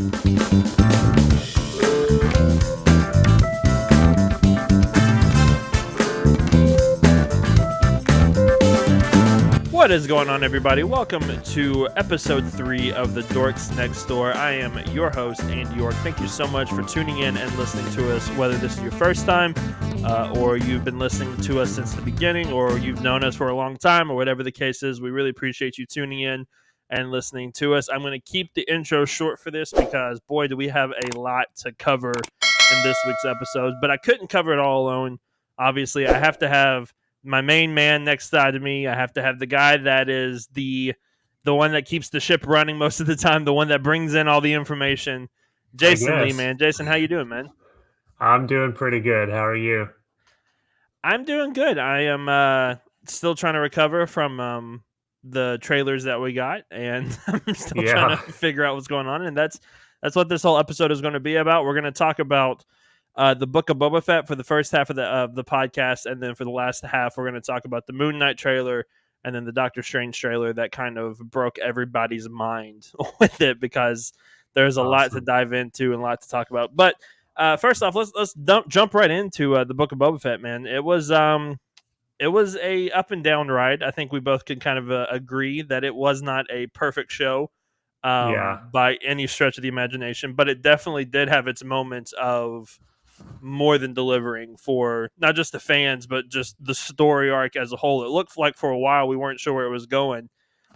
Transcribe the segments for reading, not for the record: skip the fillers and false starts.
What is going on, everybody? Welcome to episode 3 of the Dorks Next Door. I am your host, Andy York. Thank you so much for tuning in and listening to us, whether this is your first time or you've been listening to us since the beginning or you've known us for a long time or whatever the case is. We really appreciate you tuning in and listening to us. I'm going to keep the intro short for this because, boy, do we have a lot to cover in this week's episode. But I couldn't cover it all alone. Obviously, I have to have my main man next side of me. I have to have the guy that is the one that keeps the ship running most of the time, the one that brings in all the information. Jason Lee, man. Jason, how you doing, man? I'm doing pretty good. How are you? I'm doing good. I am still trying to recover from the trailers that we got, and I'm still trying to figure out what's going on. And that's what this whole episode is going to be about. We're going to talk about the Book of Boba Fett for the first half of the podcast, and then for the last half, we're going to talk about the Moon Knight trailer and then the Doctor Strange trailer that kind of broke everybody's mind with it because there's a lot to dive into and a lot to talk about. But first off, let's jump right into the Book of Boba Fett, man. It was a up and down ride. I think we both can kind of agree that it was not a perfect show by any stretch of the imagination, but it definitely did have its moments of more than delivering for not just the fans, but just the story arc as a whole. It looked like for a while we weren't sure where it was going.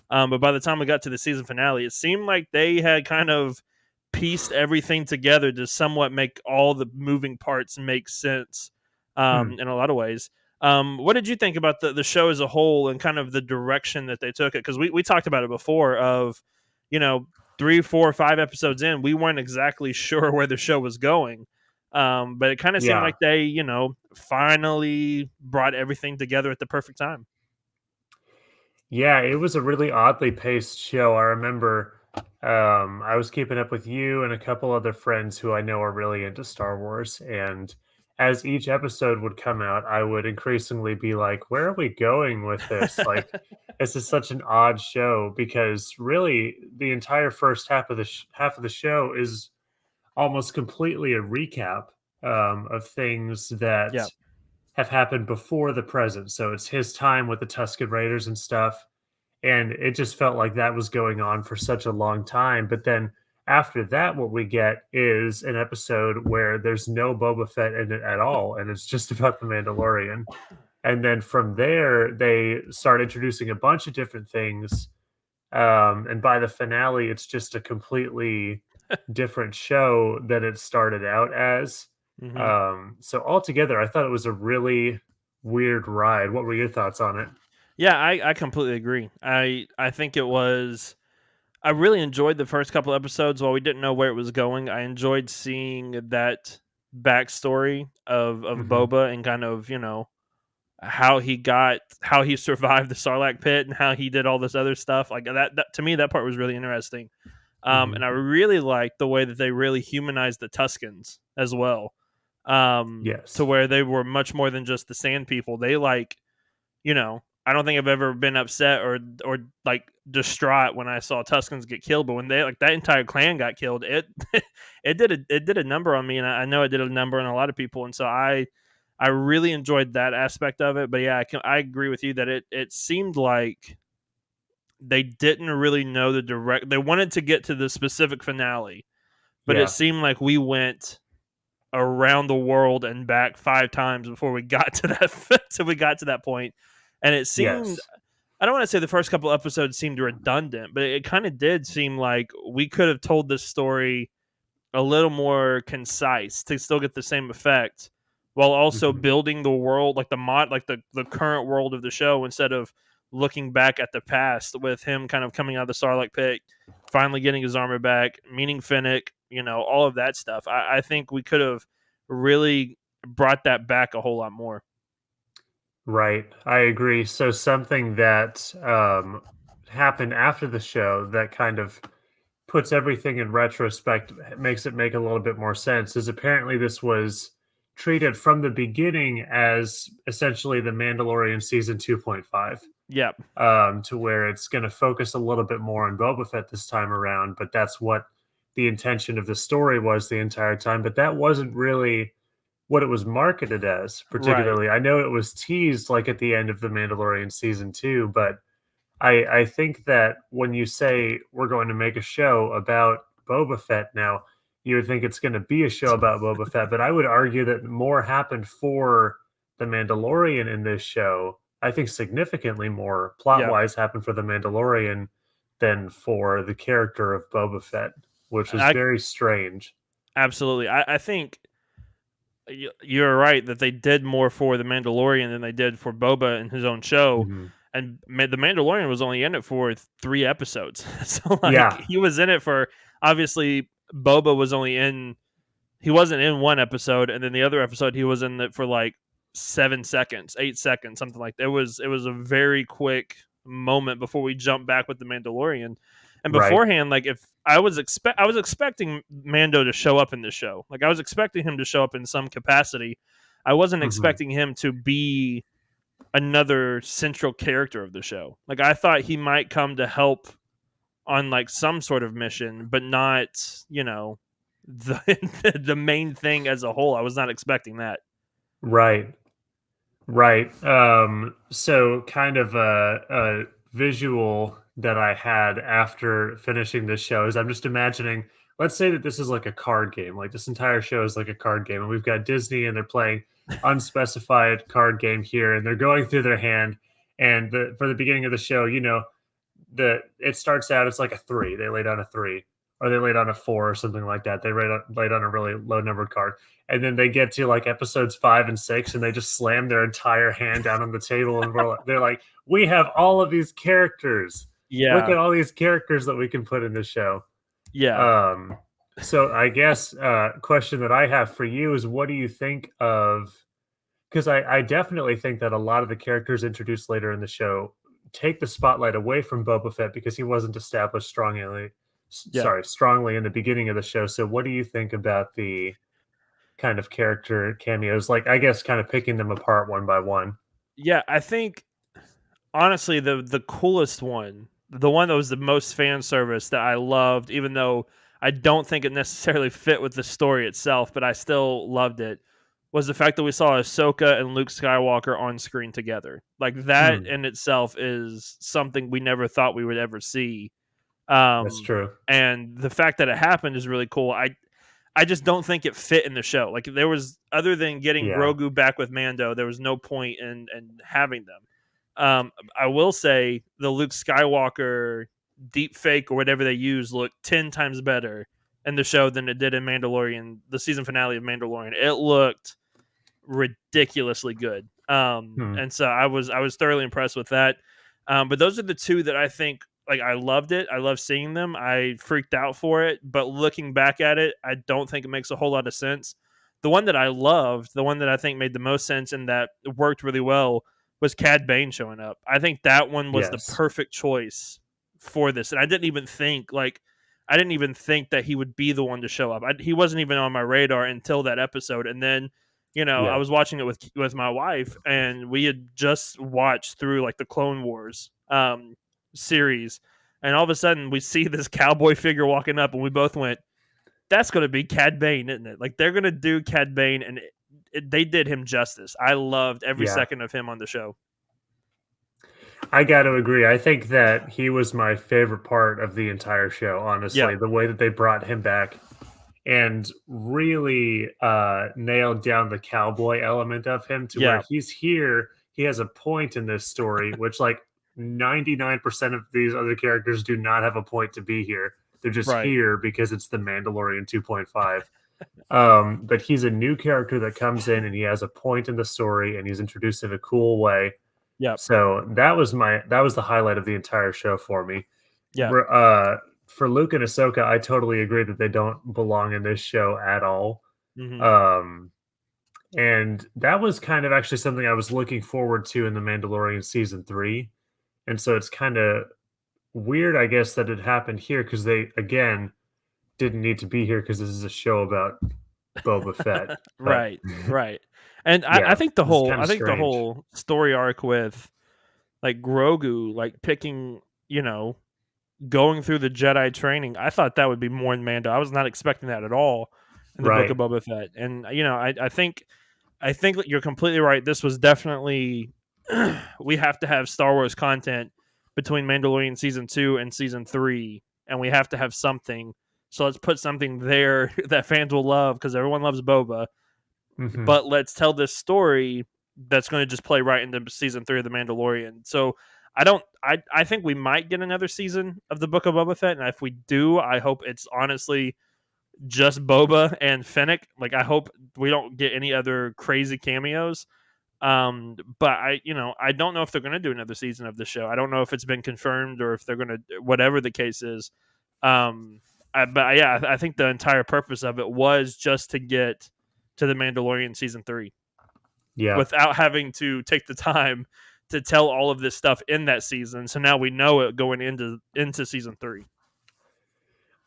But by the time we got to the season finale, it seemed like they had kind of pieced everything together to somewhat make all the moving parts make sense in a lot of ways. What did you think about the show as a whole and kind of the direction that they took it? Because we talked about it before of, 3, 4, 5 episodes in, we weren't exactly sure where the show was going. But it kind of seemed like they, finally brought everything together at the perfect time. Yeah, it was a really oddly paced show. I remember I was keeping up with you and a couple other friends who I know are really into Star Wars. And as each episode would come out, I would increasingly be like, where are we going with this? Like, this is such an odd show because really the entire first half of the show is almost completely a recap of things that have happened before the present. So it's his time with the Tusken Raiders and stuff. And it just felt like that was going on for such a long time. But then after that, what we get is an episode where there's no Boba Fett in it at all. And it's just about the Mandalorian. And then from there, they start introducing a bunch of different things. And by the finale, it's just a completely different show than it started out as. So altogether, I thought it was a really weird ride. What were your thoughts on it? Yeah, I completely agree. I think it was. I really enjoyed the first couple episodes while we didn't know where it was going. I enjoyed seeing that backstory of Boba and kind of, how he survived the Sarlacc pit and how he did all this other stuff. Like that to me, that part was really interesting. And I really liked the way that they really humanized the Tuskens as well. To where they were much more than just the sand people. They I don't think I've ever been upset or like distraught when I saw Tuskens get killed, but when they that entire clan got killed, it did a number on me, and I know it did a number on a lot of people, and so I really enjoyed that aspect of it. But yeah, I agree with you that it seemed like they didn't really know they wanted to get to the specific finale, but it seemed like we went around the world and back 5 times before we got to that point. And it seemed, I don't want to say the first couple episodes seemed redundant, but it kind of did seem like we could have told this story a little more concise to still get the same effect while also building the world, like the current world of the show, instead of looking back at the past with him kind of coming out of the Sarlacc pit, finally getting his armor back, meeting Finnick, all of that stuff. I think we could have really brought that back a whole lot more. Right. I agree. So something that happened after the show that kind of puts everything in retrospect, makes it make a little bit more sense, is apparently this was treated from the beginning as essentially the Mandalorian season 2.5. Yep. To where it's going to focus a little bit more on Boba Fett this time around, but that's what the intention of the story was the entire time, but that wasn't really what it was marketed as, Right. particularly. I know it was teased like at the end of The Mandalorian season 2, but I think that when you say we're going to make a show about Boba Fett now, you would think it's going to be a show about Boba Fett, but I would argue that more happened for The Mandalorian in this show. I think significantly more plot Yeah. wise happened for The Mandalorian than for the character of Boba Fett, which was I very strange. absolutely. I think you're right that they did more for the Mandalorian than they did for Boba in his own show, Mhm. and the Mandalorian was only in it for 3 episodes, so like Yeah, he was in it for obviously Boba was only in he wasn't in one episode, and then the other episode he was in it for like 7 seconds, 8 seconds, something like that. It was a very quick moment before we jump back with the Mandalorian. And right. beforehand, like if I was expecting Mando to show up in this show. Like I was expecting him to show up in some capacity. I wasn't Mhm. expecting him to be another central character of the show. Like I thought he might come to help on like some sort of mission, but not, the the main thing as a whole. I was not expecting that. Right. Right. So kind of a visual that I had after finishing this show is I'm just imagining, let's say that this is like a card game. Like this entire show is like a card game, and we've got Disney and they're playing unspecified card game here, and they're going through their hand. And for the beginning of the show, it starts out, it's like a three. They lay down a three, or they lay down a four or something like that. They lay down a really low numbered card, and then they get to like episodes 5 and 6, and they just slam their entire hand down on the table, and they're like, "We have all of these characters. Look Yeah. at all these characters that we can put in the show." Yeah. Um, so I guess question that I have for you is, what do you think of? Because I definitely think that a lot of the characters introduced later in the show take the spotlight away from Boba Fett because he wasn't established Yeah. strongly in the beginning of the show. So what do you think about the kind of character cameos? Like, I guess kind of picking them apart one by one. Yeah, I think honestly the coolest one, the one that was the most fan service that I loved, even though I don't think it necessarily fit with the story itself, but I still loved it, was the fact that we saw Ahsoka and Luke Skywalker on screen together. Like that Hmm, in itself is something we never thought we would ever see. that's Um, true. and the fact that it happened is really cool. I just don't think it fit in the show. Like there was other than getting Yeah. Grogu back with Mando, there was no point in having them. I will say the Luke Skywalker deep fake or whatever they use looked 10 times better in the show than it did in Mandalorian, the season finale of Mandalorian. It looked ridiculously good. Hmm, And so I was thoroughly impressed with that. But those are the two that I think like I loved it. I love seeing them. I freaked out for it, but looking back at it, I don't think it makes a whole lot of sense. The one that I loved, the one that I think made the most sense and that worked really well was Cad Bane showing up. I think that one was the yes. perfect choice for this. And I didn't even think that he would be the one to show up. He wasn't even on my radar until that episode. And then I Yeah. was watching it with my wife, and we had just watched through like the Clone Wars series, and all of a sudden we see this cowboy figure walking up, and we both went, "That's going to be Cad Bane, isn't it?" Like they're going to do Cad Bane, and they did him justice. I loved every Yeah. second of him on the show. I got to agree. I think that he was my favorite part of the entire show, Yeah, honestly. The way that they brought him back and really nailed down the cowboy element of him to where yeah, he's here. He has a point in this story, which like 99% of these other characters do not have a point to be here. They're just right. here because it's the Mandalorian 2.5. But he's a new character that comes in and he has a point in the story and he's introduced in a cool way. Yep, So that was the highlight of the entire show for me. yep. R For Luke and Ahsoka, I totally agree that they don't belong in this show at all. Hmm. Um, and that was kind of actually something I was looking forward to in The Mandalorian season 3. And so it's kinda weird, I guess, that it happened here because they, again, didn't need to be here because this is a show about Boba Fett. But Right, right. And I yeah, think the it's whole kinda I think the strange. whole story arc with like Grogu, like picking, you know, going through the Jedi training. I thought that would be more in Mando. I was not expecting that at all in the Book of Right. Boba Fett. And I think you're completely right. This was definitely we have to have Star Wars content between Mandalorian season 2 and season 3, and we have to have something. So let's put something there that fans will love because everyone loves Boba. Hmm. But let's tell this story that's going to just play right into season 3 of the Mandalorian. So I think we might get another season of the Book of Boba Fett, and if we do, I hope it's honestly just Boba and Fennec. Like I hope we don't get any other crazy cameos. But I don't know if they're going to do another season of the show. I don't know if it's been confirmed or if they're going to, whatever the case is. I think the entire purpose of it was just to get to the Mandalorian season 3 Yeah. without having to take the time to tell all of this stuff in that season. So now we know it going into season 3.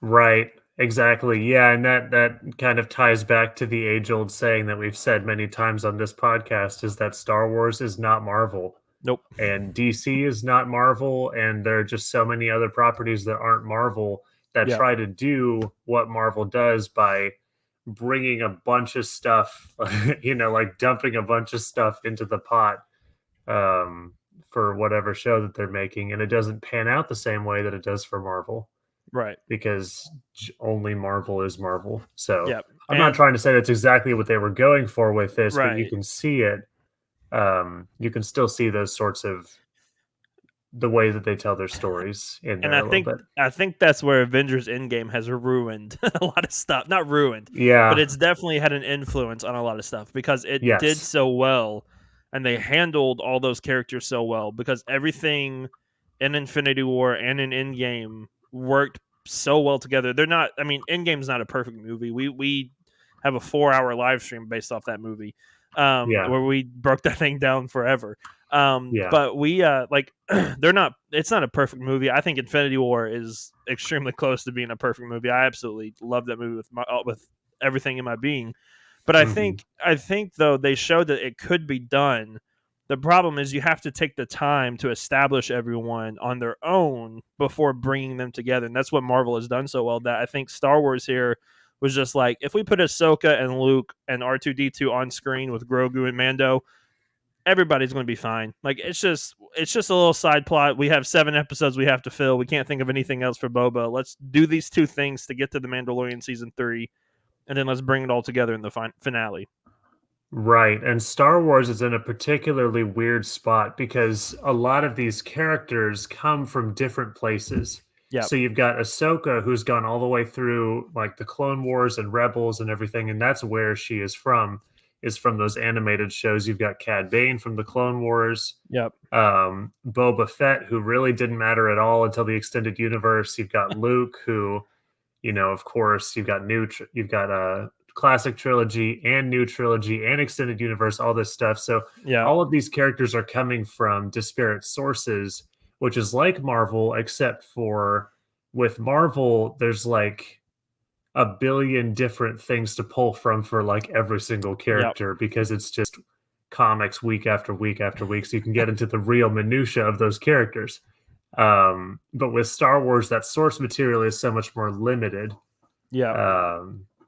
Right. Exactly. Yeah, and that kind of ties back to the age-old saying that we've said many times on this podcast is that Star Wars is not Marvel Nope. and DC is not Marvel, and there are just so many other properties that aren't Marvel that Yep. try to do what Marvel does by bringing a bunch of stuff, like dumping a bunch of stuff into the pot um, for whatever show that they're making, and it doesn't pan out the same way that it does for Marvel Right. because only Marvel is Marvel. So Yep. I'm not And trying to say that's exactly what they were going for with this, but you right. can see it. You can still see those sorts of the way that they tell their stories in And there a little bit. I think that's where Avengers Endgame has ruined a lot of stuff. Not ruined, but Yeah. it's definitely had an influence on a lot of stuff because it did Yes. so well and they handled all those characters so well because everything in Infinity War and in Endgame worked so well together. They're not I mean, Endgame's not a perfect movie. We have a 4-hour live stream based off that movie. Yeah. Where we broke that thing down forever. Yeah. But we like they're not it's not a perfect movie. I think Infinity War is extremely close to being a perfect movie. I absolutely love that movie with everything in my being. But Hmm. I think though they showed that it could be done. The problem is you have to take the time to establish everyone on their own before bringing them together, and that's what Marvel has done so well. That I think Star Wars here was just like if we put Ahsoka and Luke and R2D2 on screen with Grogu and Mando, everybody's going to be fine. Like it's just a little side plot. We have 7 episodes we have to fill. We can't think of anything else for Boba. Let's do these two things to get to the Mandalorian season 3, and then let's bring it all together in the finale. Right. And Star Wars is in a particularly weird spot because a lot of these characters come from different places. Yep. So you've got Ahsoka, who's gone all the way through like the Clone Wars and Rebels and everything, and that's where she is from those animated shows. You've got Cad Bane from the Clone Wars, Yep. Boba Fett, who really didn't matter at all until the extended universe. You've got Luke, who of course, you've got a classic trilogy and new trilogy and extended universe, all this stuff. So Yep. all of these characters are coming from disparate sources, which is like Marvel, except for with Marvel, there's like a billion different things to pull from for like every single Yep. character because it's just comics week after week after week. So you can get into the real minutia of those characters. But with Star Wars, that source material is so much more limited. Yep.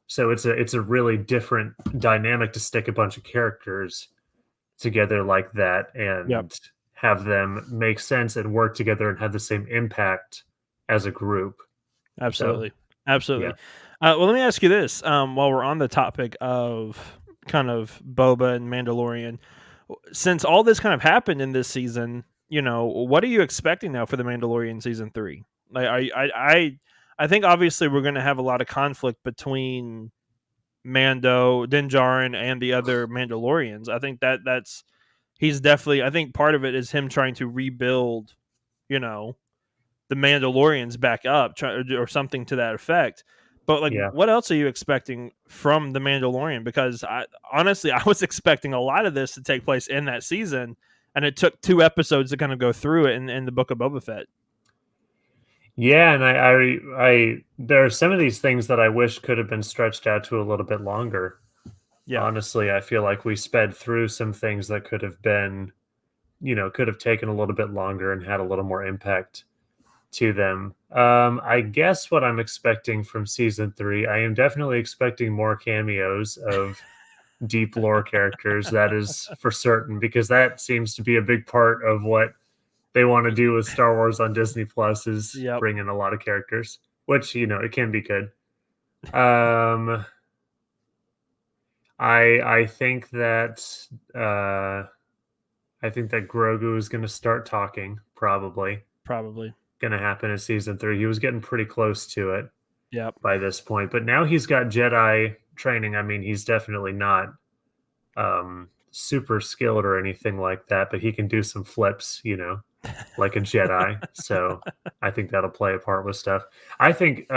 So it's a really different dynamic to stick a bunch of characters together like that Yep. and have them make sense and work together and have the same impact as a group. So Absolutely. yeah, Absolutely. Well, let me ask you this. While we're on the topic of kind of Boba and Mandalorian, since all this kind of happened in this season, what are you expecting now for the Mandalorian season 3? Like, I think obviously we're going to have a lot of conflict between Mando, Din Djarin, and the other Mandalorians. I think that's he's definitely. I think part of it is him trying to rebuild, you know, the Mandalorians back up, or something to that effect. But like, yeah. what else are you expecting from the Mandalorian? Because I honestly, I was expecting a lot of this to take place in that season, and it took 2 episodes to kind of go through it in the Book of Boba Fett. Yeah, and there are some of these things that I wish could have been stretched out to a little bit longer. Yeah, Honestly, I feel like we sped through some things that could have been, could have taken a little bit longer and had a little more impact. to them. I guess what I'm expecting from season 3, I am definitely expecting more cameos of deep lore characters. That is for certain, because that seems to be a big part of what they want to do with Star Wars on Disney Plus is Yep, bring in a lot of characters, which it can be good. Um, I think that uh, I think that Grogu is going to start talking. Probably probably. going to happen in season 3. He was getting pretty close to it Yep. by this point, but now he's got Jedi training. I mean, he's definitely not super skilled or anything like that, but he can do some flips, like a Jedi. So I think that'll play a part with stuff. I think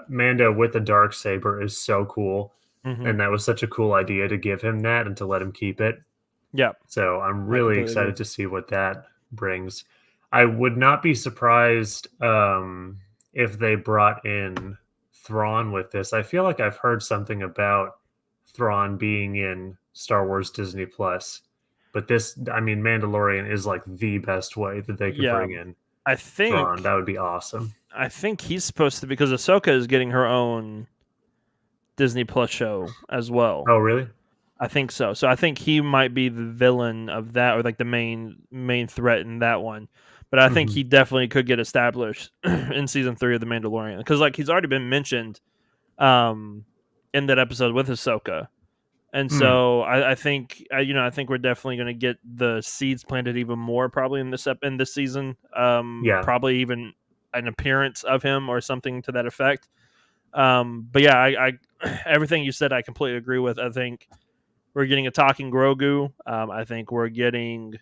Mando with the dark saber is so cool, Hmm. and that was such a cool idea to give him that and to let him keep it. Yep. So I'm I really completely agree. excited to see what that brings. I would not be surprised if they brought in Thrawn with this. I feel like I've heard something about Thrawn being in Star Wars Disney Plus, but this, I mean, Mandalorian is like the best way that they could Yeah. bring in I Thrawn. think That would be awesome. I think he's supposed to, because Ahsoka is getting her own Disney Plus show as well. Oh, really? I think so. So I think he might be the villain of that, or like the main threat in that one. But I think Hmm. he definitely could get established in season 3 of the Mandalorian, because like he's already been mentioned um in that episode with Ahsoka. And Mm, so I think I think we're definitely going to get the seeds planted even more probably in this season. yeah, Probably even an appearance of him or something to that effect. But yeah, I everything you said I completely agree with. I think we're getting a talking Grogu. I think we're getting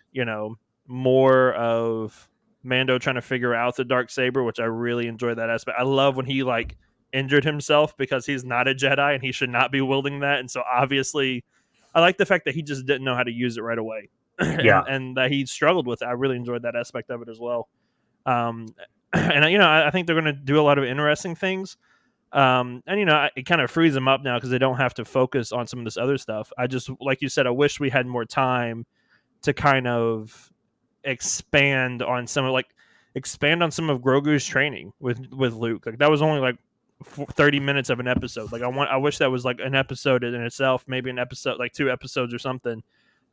more of Mando trying to figure out the dark saber, which I really enjoy that aspect. I love when he like injured himself because he's not a Jedi and he should not be wielding that, and so obviously, I like the fact that he just didn't know how to use it right away, yeah, and that he struggled with it. I really enjoyed that aspect of it as well. Um, and I think they're going to do a lot of interesting things. And it kind of frees them up now because they don't have to focus on some of this other stuff. I just, like you said, I wish we had more time to kind of expand on some of Grogu's training with Luke. Like that was only like 30 minutes of an episode. Like I wish that was like an episode in itself, maybe an episode, like 2 episodes or something.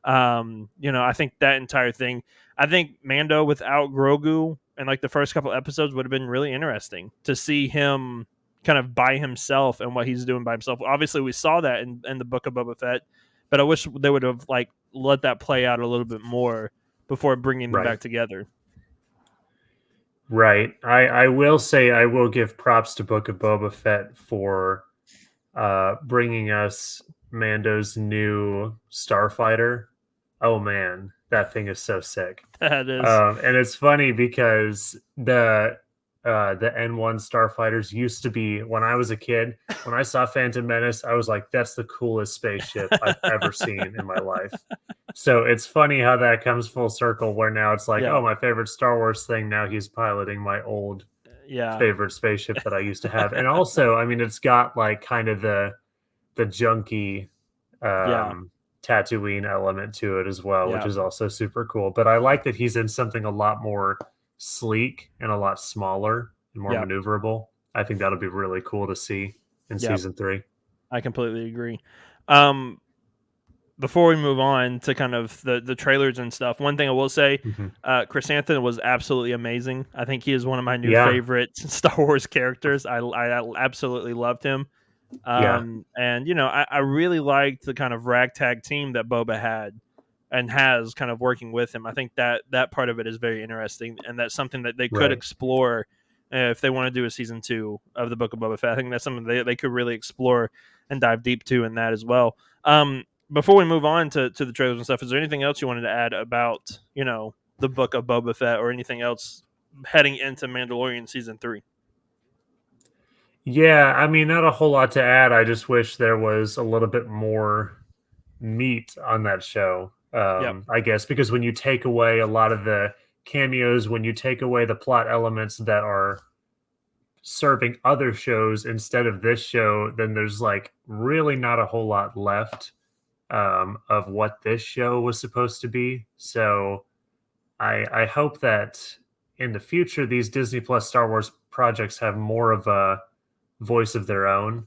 I think that entire thing, I think Mando without Grogu and like the first couple episodes would have been really interesting to see him kind of by himself and what he's doing by himself. Obviously, we saw that in the Book of Boba Fett, but I wish they would have like let that play out a little bit more before bringing them right. back together. Right. I will say I will give props to Book of Boba Fett for bringing us Mando's new starfighter. Oh man, that thing is so sick. That is, And it's funny because the N1 starfighters used to be, when I was a kid. When I saw Phantom Menace, I was like, "That's the coolest spaceship I've ever seen in my life." So it's funny how that comes full circle, where now it's like, yeah, oh, my favorite Star Wars thing. Now he's piloting my old yeah, favorite spaceship that I used to have. And also, I mean, it's got like kind of the junky yeah, Tatooine element to it as well, which yeah, is also super cool. But I like that he's in something a lot more sleek and a lot smaller and more yeah, maneuverable. I think that'll be really cool to see in yeah. season 3. I completely agree. Um, Before we move on to kind of the trailers and stuff, one thing I will say, Mhm. Chrysanthemum was absolutely amazing. I think he is one of my new Yeah, favorite Star Wars characters. I absolutely loved him. yeah, And I really liked the kind of ragtag team that Boba had and has kind of working with him. I think that part of it is very interesting, and that's something that they could right. explore if they want to do a season 2 of the Book of Boba Fett. I think that's something they could really explore and dive deep to in that as well. Before we move on to the trailers and stuff, is there anything else you wanted to add about the Book of Boba Fett or anything else heading into Mandalorian season 3? Yeah, I mean, not a whole lot to add. I just wish there was a little bit more meat on that show. Yep. I guess because when you take away a lot of the cameos, when you take away the plot elements that are serving other shows instead of this show, then there's like really not a whole lot left of what this show was supposed to be. So I hope that in the future, these Disney Plus Star Wars projects have more of a voice of their own,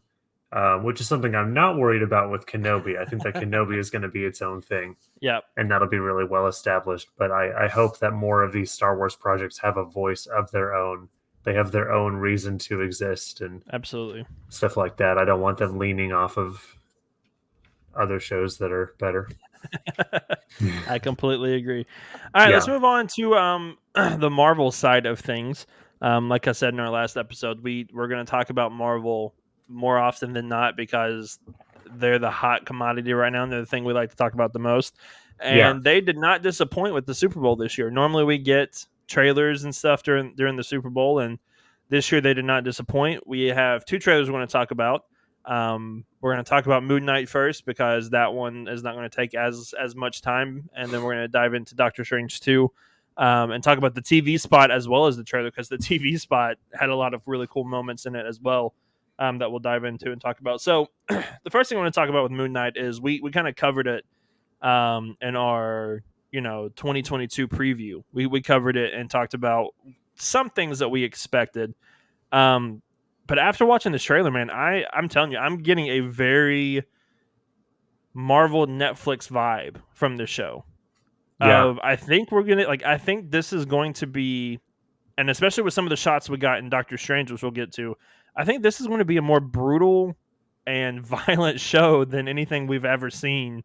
which is something I'm not worried about with Kenobi. I think that Kenobi is going to be its own thing, Yep, and that'll be really well established. But I hope that more of these Star Wars projects have a voice of their own. They have their own reason to exist and absolutely. stuff like that. I don't want them leaning off of other shows that are better. I completely agree. All right, let's Yeah, move on to the Marvel side of things. Like I said in our last episode, we're going to talk about Marvel more often than not because they're the hot commodity right now, and they're the thing we like to talk about the most. yeah, And they did not disappoint with the Super Bowl this year. Normally, we get trailers and stuff during the Super Bowl, and this year they did not disappoint. We have two trailers we want to talk about. We're going to talk about Moon Knight first because that one is not going to take as much time, and then we're going to dive into Doctor Strange 2, and talk about the TV spot as well as the trailer because the TV spot had a lot of really cool moments in it as well, that we'll dive into and talk about. So the first thing I want to talk about with Moon Knight is we kind of covered it in our 2022 preview. We covered it and talked about some things that we expected. Um, but after watching this trailer, man, I'm telling you, I'm getting a very Marvel Netflix vibe from the show. yeah, I think we're gonna I think this is going to be, and especially with some of the shots we got in Doctor Strange, which we'll get to, I think this is going to be a more brutal and violent show than anything we've ever seen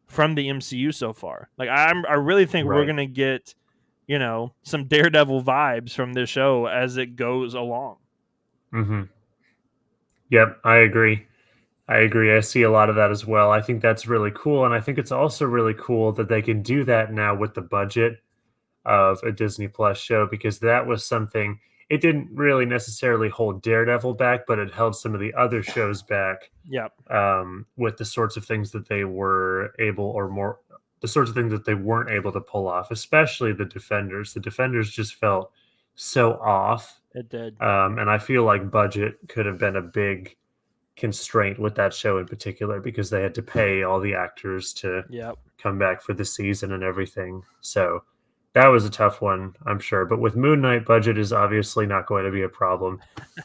from the MCU so far. I really think we're right. gonna get, some Daredevil vibes from this show as it goes along. Hmm. Yep, I agree. I agree. I see a lot of that as well. I think that's really cool. And I think it's also really cool that they can do that now with the budget of a Disney Plus show because that was something it didn't really necessarily hold Daredevil back, but it held some of the other shows back Yep, with the sorts of things that they were able or more the sorts of things that they weren't able to pull off, especially the Defenders. The Defenders just felt so off. it did. And I feel like budget could have been a big constraint with that show in particular because they had to pay all the actors to Yep. come back for the season and everything. So that was a tough one, I'm sure. But with Moon Knight, budget is obviously not going to be a problem.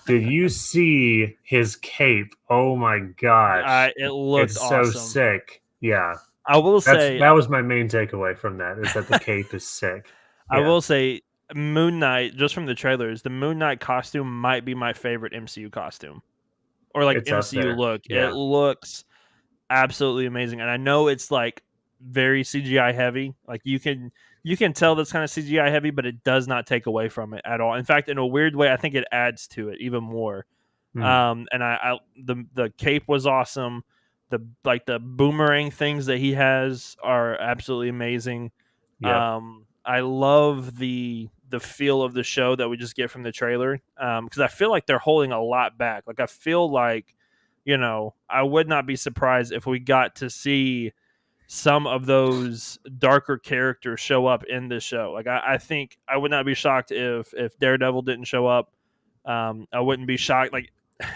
Did you see his cape? Oh my gosh. It looked It's so awesome. sick. Yeah. I will say, That was my main takeaway from that is that the cape is sick. I Yeah. will say, Moon Knight. Just from the trailers, the Moon Knight costume might be my favorite MCU costume, or like It's up MCU there. look. It Yeah. looks absolutely amazing, and I know it's like very CGI heavy. Like you can tell that's kind of CGI heavy, but it does not take away from it at all. In fact, in a weird way, I think it adds to it even more. Hmm. And the cape was awesome. The boomerang things that he has are absolutely amazing. Yep. I love the feel of the show that we just get from the trailer. Because I feel like they're holding a lot back. Like I feel like, I would not be surprised if we got to see some of those darker characters show up in this show. Like I think I would not be shocked if Daredevil didn't show up. I wouldn't be shocked. Like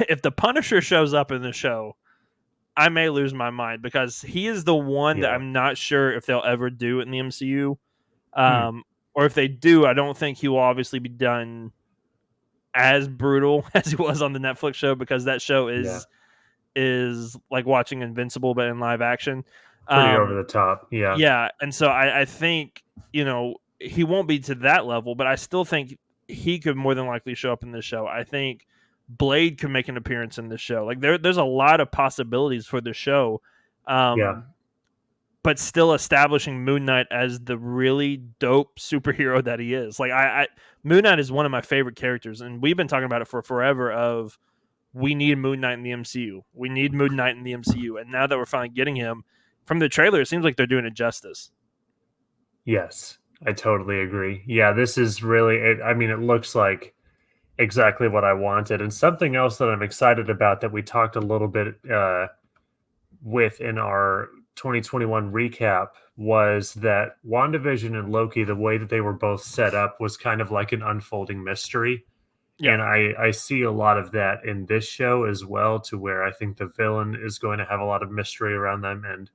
if the Punisher shows up in the show, I may lose my mind because he is the one that Yeah. I'm not sure if they'll ever do in the MCU. Hmm. Or if they do, I don't think he will obviously be done as brutal as he was on the Netflix show because that show Yeah. is like watching Invincible but in live action. Pretty over Um, the top. Yeah. yeah, and so I think he won't be to that level, but I still think he could more than likely show up in this show. I think Blade could make an appearance in this show. Like there's a lot of possibilities for the show, Yeah. um, but still establishing Moon Knight as the really dope superhero that he is. Like Moon Knight is one of my favorite characters, and we've been talking about it for forever. Of we need Moon Knight in the MCU. We need Moon Knight in the MCU, and now that we're finally getting him from the trailer, it seems like they're doing it justice. Yes. I totally agree. Yeah, this is really I mean, it looks like exactly what I wanted. And something else that I'm excited about that we talked a little bit with in our 2021 recap was that WandaVision and Loki, the way that they were both set up was kind of like an unfolding mystery. Yeah, And I see a lot of that in this show as well, to where I think the villain is going to have a lot of mystery around them. And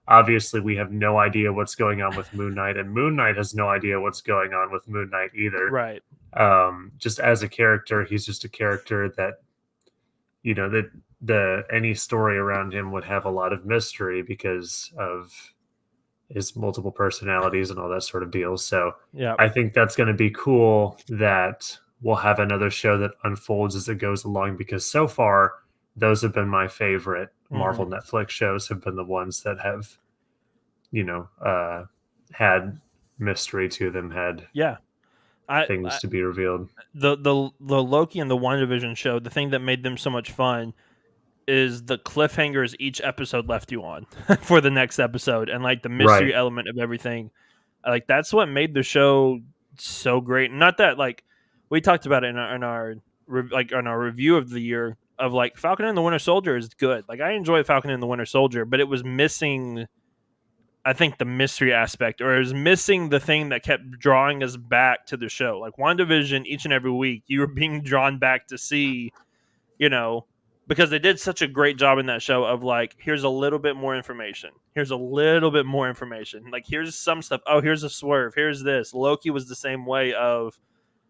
obviously we have no idea what's going on with Moon Knight, and Moon Knight has no idea what's going on with Moon Knight either. Right. Just as a character, he's just a character that, that the any story around him would have a lot of mystery because of his multiple personalities and all that sort of deal. So Yeah. I think that's going to be cool that we'll have another show that unfolds as it goes along, because so far those have been my favorite Marvel Hmm. Netflix shows, have been the ones that have, had mystery to them, had Yeah. I things to be revealed. the Loki and the WandaVision show, the thing that made them so much fun is the cliffhangers each episode left you on for the next episode, and like the Right. mystery element of everything. Like that's what made the show so great. Not that like we talked about it in our review of the year of like Falcon and the Winter Soldier is good. Like I enjoy Falcon and the Winter Soldier, but it was missing, I think, the mystery aspect, or it was missing the thing that kept drawing us back to the show. Like WandaVision, each and every week, you were being drawn back to see, you know, because they did such a great job in that show of like, here's a little bit more information. Here's a little bit more information. Like, here's some stuff. Oh, here's a swerve. Here's this. Loki was the same way of,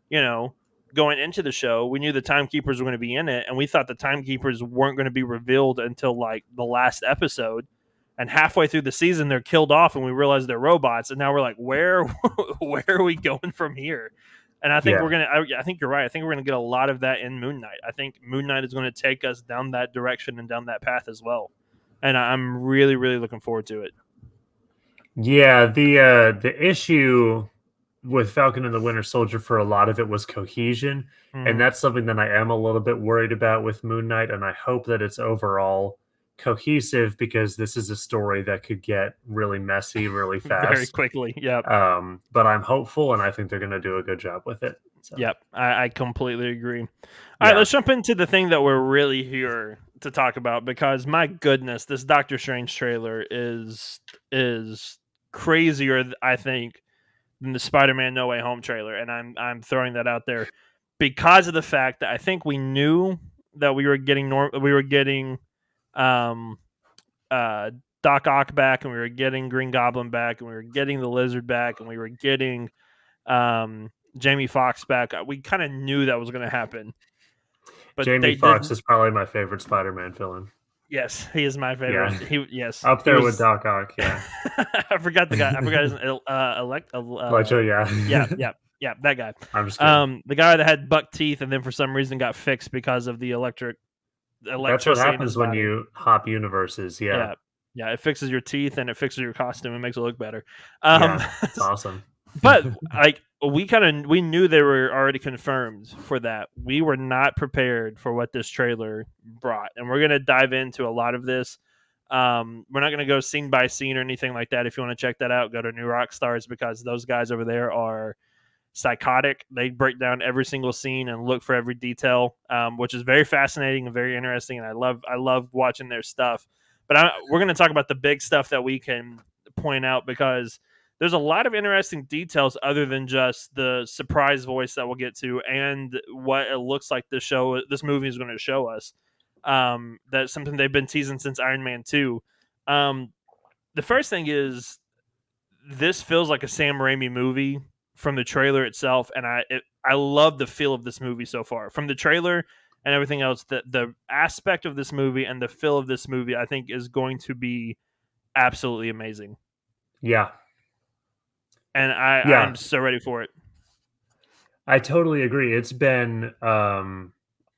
you know, going into the show. We knew the timekeepers were going to be in it, and we thought the timekeepers weren't going to be revealed until like the last episode. And halfway through the season, they're killed off, and we realize they're robots. And now we're like, where, where are we going from here? And I think Yeah. we're gonna. I think you're right. I think we're gonna get a lot of that in Moon Knight. I think Moon Knight is going to take us down that direction and down that path as well. And I'm really, really looking forward to it. Yeah, the issue with Falcon and the Winter Soldier for a lot of it was cohesion, and Hmm. that's something that I am a little bit worried about with Moon Knight, and I hope that it's overall cohesive, because this is a story that could get really messy really Very fast. quickly. Yep. But I'm hopeful, and I think they're going to do a good job with it. So Yep. I completely agree. All right, yeah, let's jump into the thing that we're really here to talk about, because my goodness, this Doctor Strange trailer is crazier, I think, than the Spider-Man No Way Home trailer, and I'm throwing that out there because of the fact that I think we knew that we were getting um uh Doc Ock back, and we were getting Green Goblin back, and we were getting the Lizard back, and we were getting Jamie Foxx back. We kind of knew that was going to happen, but Jamie they Foxx didn't. is probably my favorite Spider-Man villain. Yes, he is my Yeah, favorite. Yes, up he there with was. Doc Ock. Yeah, I forgot the guy. I forgot his Electro. Yeah, yeah, that guy. I'm just kidding. The guy that had buck teeth and then for some reason got fixed because of the That's what electricity in his happens when body. you hop universes. Yeah, Yeah, yeah, it fixes your teeth and it fixes your costume and makes it look better. yeah, Um, it's awesome. but like we knew they were already confirmed for that. We were not prepared for what this trailer brought, and we're gonna dive into a lot of this. We're not gonna go scene by scene or anything like that. If you want to check that out, go to New Rock Stars, because those guys over there are psychotic. They break down every single scene and look for every detail, which is very fascinating and very interesting. And I love watching their stuff. But we're going to talk about the big stuff that we can point out, because there's a lot of interesting details other than just the surprise voice that we'll get to and what it looks like this movie is going to show us. That's something they've been teasing since Iron Man 2. The first thing is, this feels like a Sam Raimi movie from the trailer itself, and I love the feel of this movie so far from the trailer and everything else. The aspect of this movie and the feel of this movie, I think, is going to be absolutely amazing, Yeah, and yeah, I'm so ready for it. I totally agree. It's been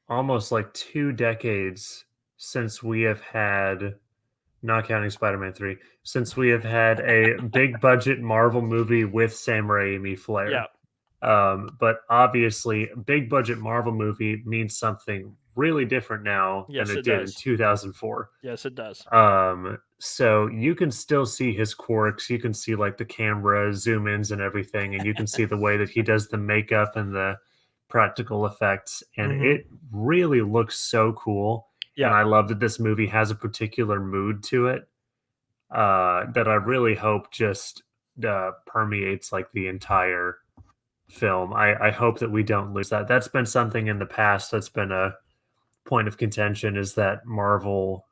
almost like 2 decades since we have had, not counting Spider-Man 3, since we have had a big budget Marvel movie with Sam Raimi Yeah, flair. But obviously, a big budget Marvel movie means something really different now than yes, it it did in does. 2004. Yes, it does. So you can still see his quirks. You can see like the camera zoom ins and everything, and you can see the way that he does the makeup and the practical effects, and Hmm. it really looks so cool. And Yeah, I love that this movie has a particular mood to it, that I really hope just permeates like the entire film. I hope that we don't lose that. That's been something in the past that's been a point of contention, is that Marvel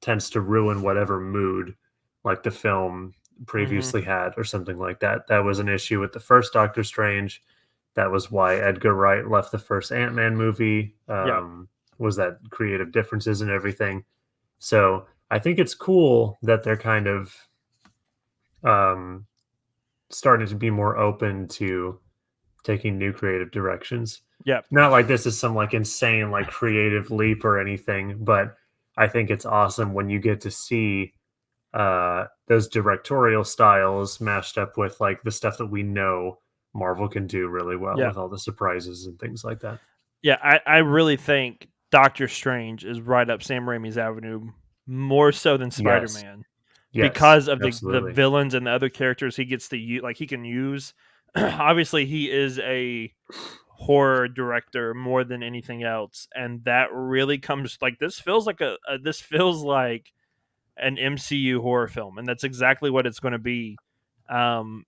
tends to ruin whatever mood like the film Mhm. previously had, or something like that. That was an issue with the first Doctor Strange. That was why Edgar Wright left the first Ant-Man movie. Yep. Was that creative differences and everything. So I think it's cool that they're kind of um, starting to be more open to taking new creative directions. Yep. Not like this is some like insane like creative leap or anything, but I think it's awesome when you get to see those directorial styles mashed up with like the stuff that we know Marvel can do really well Yep. with all the surprises and things like that. Yeah, I really think Doctor Strange is right up Sam Raimi's avenue more so than Yes. Spider-Man Yes. because of the Absolutely. villains and the other characters he gets to use, like, he can use. Obviously, he is a horror director more than anything else, and that really comes like, this feels like this feels like an MCU horror film, and that's exactly what it's gonna be. Um,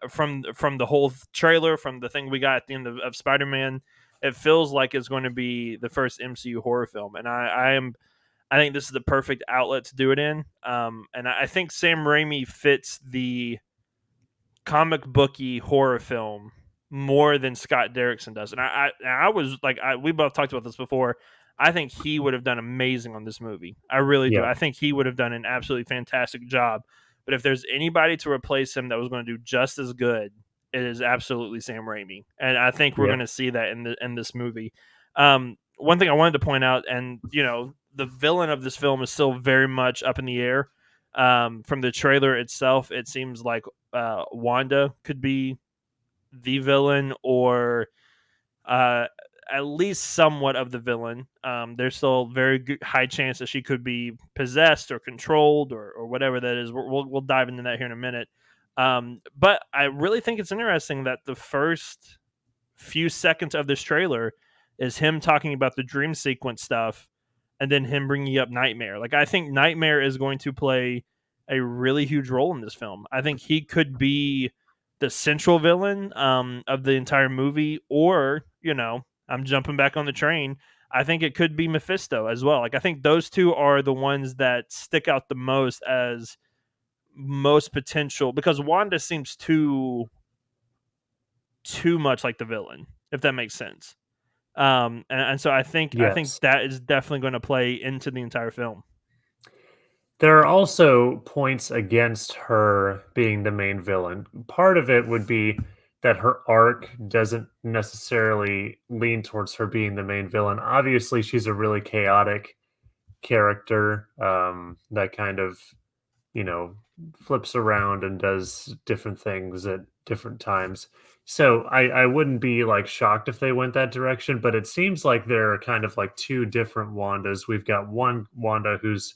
from the whole trailer, from the thing we got at the end of Spider-Man, it feels like it's going to be the first MCU horror film, and I think this is the perfect outlet to do it in. And I think Sam Raimi fits the comic booky horror film more than Scott Derrickson does. And I was like, we both talked about this before. I think he would have done amazing on this movie. I really do. Yeah. I think he would have done an absolutely fantastic job. But if there's anybody to replace him that was going to do just as good, it is absolutely Sam Raimi. And I think we're going Yep. to see that in this movie. One thing I wanted to point out, and the villain of this film is still very much up in the air. From the trailer itself, it seems like Wanda could be the villain, or uh, at least somewhat of the villain. There's still a very good, high chance that she could be possessed or controlled, or whatever that is. We'll dive into that here in a minute. But I really think it's interesting that the first few seconds of this trailer is him talking about the dream sequence stuff, and then him bringing up Nightmare. Like, I think Nightmare is going to play a really huge role in this film. I think he could be the central villain of the entire movie, or I'm jumping back on the train. I think it could be Mephisto as well. Like, I think those two are the ones that stick out the most as most potential, because Wanda seems too much like the villain, if that makes sense. And so I think Yes. that is definitely going to play into the entire film. There are also points against her being the main villain. Part of it would be that her arc doesn't necessarily lean towards her being the main villain. Obviously, she's a really chaotic character that kind of, you know, flips around and does different things at different times. So I wouldn't be like shocked if they went that direction, but it seems like there are kind of like two different Wandas. We've got one Wanda who's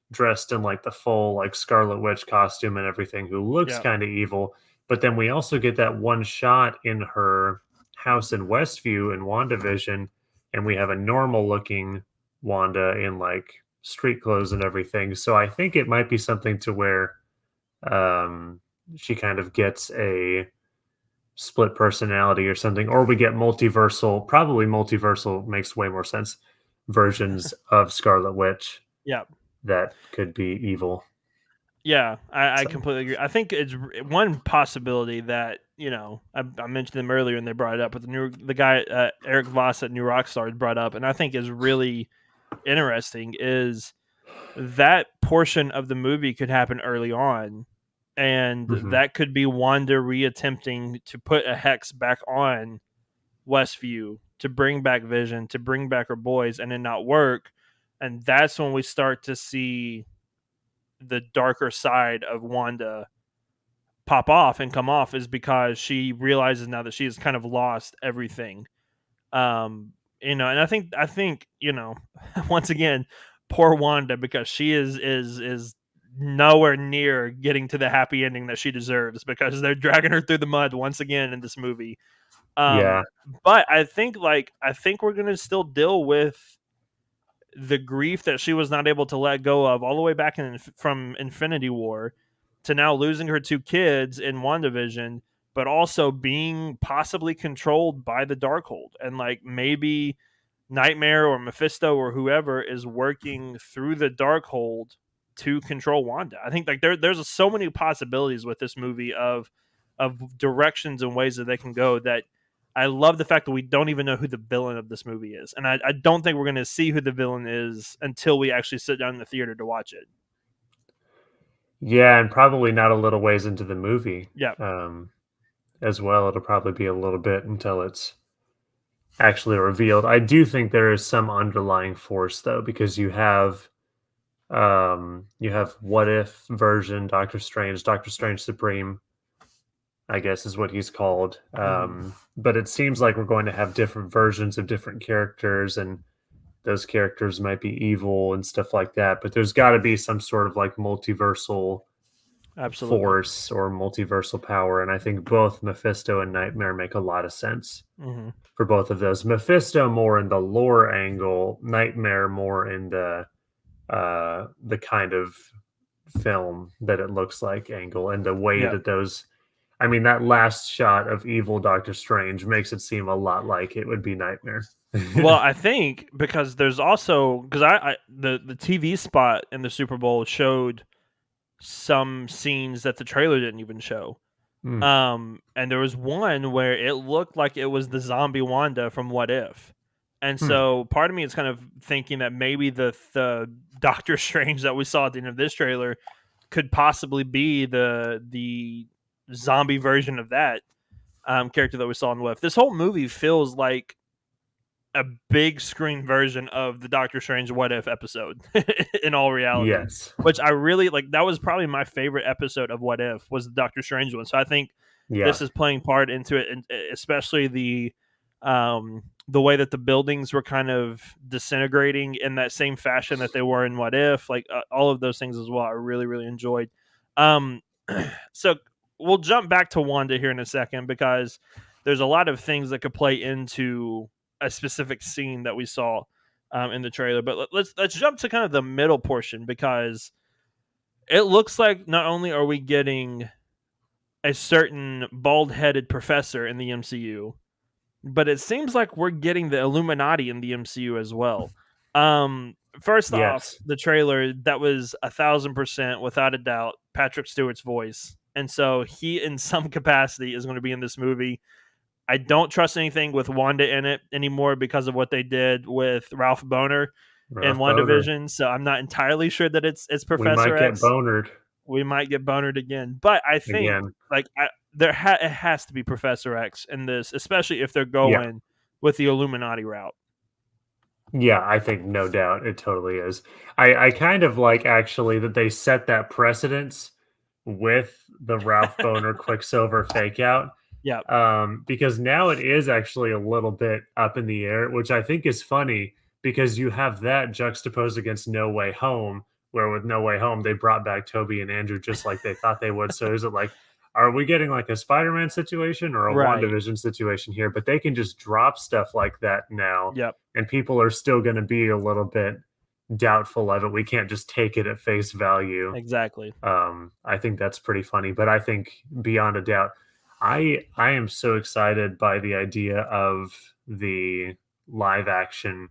dressed in like the full like Scarlet Witch costume and everything, who looks Yeah, kind of evil. But then we also get that one shot in her house in Westview in WandaVision, and we have a normal looking Wanda in like street clothes and everything. So I think it might be something to where um, she kind of gets a split personality or something, or we get multiversal. Probably multiversal makes way more sense. Versions of Scarlet Witch yeah, that could be evil. yeah. I So, completely agree. I think it's one possibility that I mentioned them earlier and they brought it up, but the guy Eric Voss at New Rockstar brought up, and I think is really interesting, is that portion of the movie could happen early on, and mhm. that could be Wanda reattempting to put a hex back on Westview, to bring back Vision, to bring back her boys, and it not work. And that's when we start to see the darker side of Wanda pop off and come off, is because she realizes now that she has kind of lost everything. And I think once again, poor Wanda, because she is nowhere near getting to the happy ending that she deserves, because they're dragging her through the mud once again in this movie. Um, Yeah, but I think we're gonna still deal with the grief that she was not able to let go of all the way back from Infinity War, to now losing her two kids in WandaVision, but also being possibly controlled by the Darkhold. And like, maybe Nightmare or Mephisto or whoever is working through the Darkhold to control Wanda. I think like there's so many possibilities with this movie of directions and ways that they can go that I love the fact that we don't even know who the villain of this movie is. And I don't think we're going to see who the villain is until we actually sit down in the theater to watch it. Yeah, and probably not a little ways into the movie, Yeah. as well. It'll probably be a little bit until it's actually revealed. I do think there is some underlying force though, because you have What If version, Doctor Strange Supreme, I guess is what he's called. Hmm. But it seems like we're going to have different versions of different characters, and those characters might be evil and stuff like that. But there's got to be some sort of like multiversal Absolutely. force or multiversal power. And I think both Mephisto and Nightmare make a lot of sense Hmm. for both of those. Mephisto more in the lore angle, Nightmare more in the kind of film that it looks like angle, and the way Yeah. that those, I mean, that last shot of evil Doctor Strange makes it seem a lot like it would be Nightmare. Well, I think because there's also because the TV spot in the Super Bowl showed some scenes that the trailer didn't even show. Mm, And there was one where it looked like it was the zombie Wanda from What If. And hmm, so part of me is kind of thinking that maybe the Doctor Strange that we saw at the end of this trailer could possibly be the zombie version of that character that we saw in What If. This whole movie feels like a big screen version of the Doctor Strange What If episode in all reality, yes. which I really like. That was probably my favorite episode of What If was the Doctor Strange one. So I think Yeah. this is playing part into it, and especially the way that the buildings were kind of disintegrating in that same fashion that they were in What If, like all of those things as well. I really enjoyed. Um, so we'll jump back to Wanda here in a second because there's a lot of things that could play into a specific scene that we saw in the trailer. But let's jump to kind of the middle portion because it looks like not only are we getting a certain bald-headed professor in the MCU, but it seems like we're getting the Illuminati in the MCU as well. First off, Yes. the trailer that was 1,000% without a doubt Patrick Stewart's voice, and so he, in some capacity, is going to be in this movie. I don't trust anything with Wanda in it anymore because of what they did with Ralph Boner in Ralph Boner. WandaVision. So I'm not entirely sure that it's We Professor might get X. bonered We might get bonered again, but I think again. like it has to be Professor X in this, especially if they're Yeah. going with the Illuminati route. Yeah, I think no doubt it totally is. I kind of like actually that they set that precedence with the Ralph Boner Quicksilver fake out. Yeah, Because now it is actually a little bit up in the air, which I think is funny because you have that juxtaposed against No Way Home, where with No Way Home they brought back Toby and Andrew just like they thought they would. So is it like, are we getting like a Spider-Man situation or a right. WandaVision situation here? But they can just drop stuff like that now, Yep, and people are still going to be a little bit doubtful of it. We can't just take it at face value. exactly. I think that's pretty funny, but I think beyond a doubt, I am so excited by the idea of the live action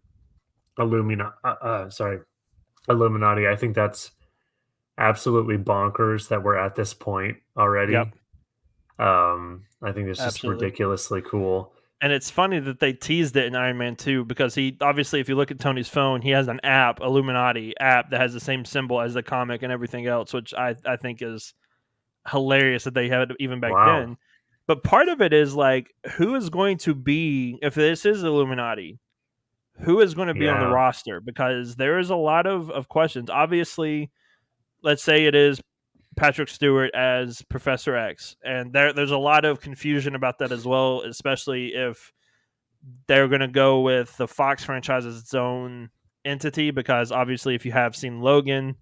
sorry, Illuminati. I think that's absolutely bonkers that we're at this point Yep, already. I think it's just absolutely. ridiculously cool. And it's funny that they teased it in Iron Man 2 because he obviously, if you look at Tony's phone, he has an app, Illuminati app, that has the same symbol as the comic and everything else, which I think is hilarious that they had it even back Wow. then. But part of it is like, who is going to be, if this is Illuminati, who is going to be on the Yeah. roster? Because there is a lot of questions. Obviously, let's say it is Patrick Stewart as Professor X, and there's a lot of confusion about that as well, especially if they're going to go with the Fox franchise as its own entity. Because obviously, if you have seen Logan,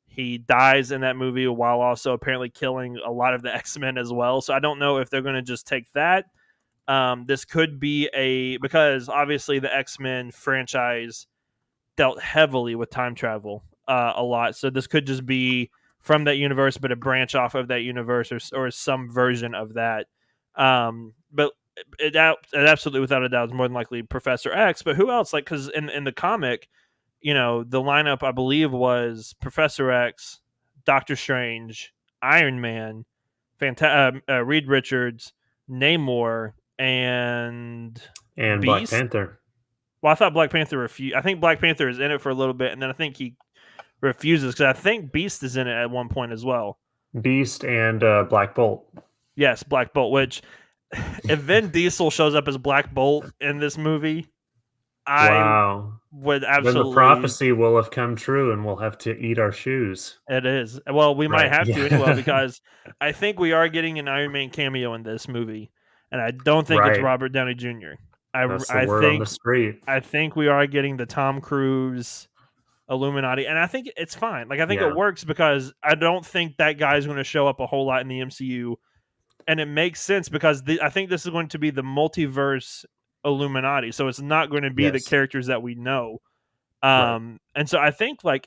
he dies in that movie while also apparently killing a lot of the X-Men as well. So I don't know if they're going to just take that. This could be because obviously the X-Men franchise dealt heavily with time travel a lot. So this could just be from that universe, but a branch off of that universe, or some version of that. But it absolutely, without a doubt, is more than likely Professor X. But who else? Like, because in the comic, the lineup I believe was Professor X, Doctor Strange, Iron Man, Reed Richards, Namor, and And Black Beast. Panther. Well, I thought Black Panther refused. I think Black Panther is in it for a little bit, and then I think he refuses because I think Beast is in it at one point as well. Beast and Black Bolt. Yes, Black Bolt. Which, if Vin Diesel shows up as Black Bolt in this movie, I Wow. would Then the absolutely. prophecy will have come true and we'll have to eat our shoes. It is. Well, we might Right. have to anyway Yeah. because I think we are getting an Iron Man cameo in this movie, and I don't think it's Right. Robert Downey Jr. I That's the I word on the think street. I think we are getting the Tom Cruise Illuminati, and I think it's fine. Like I think it Yeah. works because I don't think that guy's going to show up a whole lot in the MCU, and it makes sense because I think this is going to be the multiverse Illuminati, so it's not going to be the Yes. characters that we know. Right. And so I think like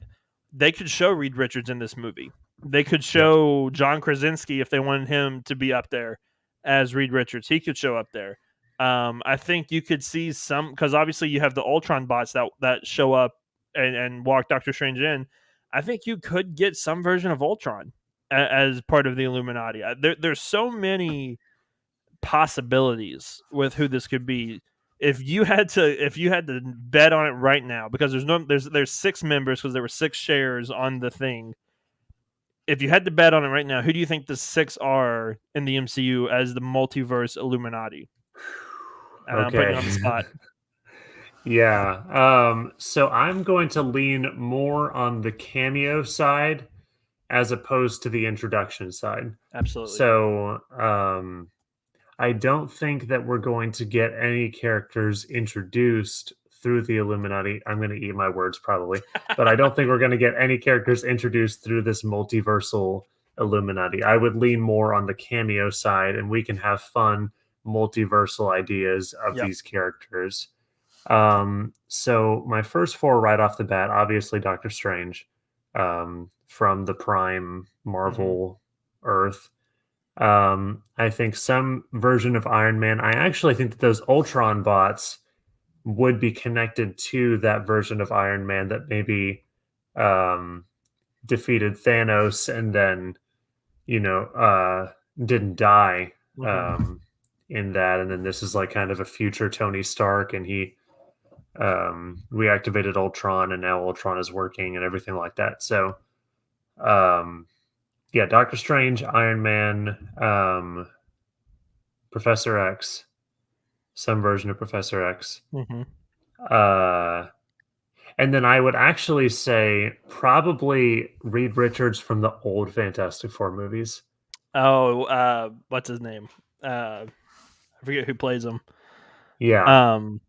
they could show Reed Richards in this movie. They could Yep. show John Krasinski if they wanted him to be up there as Reed Richards. He could show up there. I think you could see some because obviously you have the Ultron bots that show up and walk Doctor Strange in. I think you could get some version of Ultron as part of the Illuminati. There's so many possibilities with who this could be. If you had to bet on it right now, because there's 6 members because there were 6 shares on the thing. If you had to bet on it right now, who do you think the 6 are in the MCU as the multiverse Illuminati? And I'm putting you Okay. on the spot. Yeah. So I'm going to lean more on the cameo side as opposed to the introduction side. Absolutely. So I don't think that we're going to get any characters introduced through the Illuminati. I'm going to eat my words probably, but I don't think we're going to get any characters introduced through this multiversal Illuminati. I would lean more on the cameo side, and we can have fun multiversal ideas of Yep. these characters. So my first 4 right off the bat, obviously Doctor Strange, from the Prime Hmm. Marvel Earth. I think some version of Iron Man. I actually think that those Ultron bots would be connected to that version of Iron Man that maybe um, defeated Thanos and then didn't die Hmm. um, in that, and then this is like kind of a future Tony Stark, and he reactivated Ultron, and now Ultron is working and everything like that. So, um, yeah, Doctor Strange, Iron Man, Professor X, some version of Professor X. Hmm. Uh, and then I would actually say probably Reed Richards from the old Fantastic Four movies. Oh, what's his name? I forget who plays him. Yeah, Um,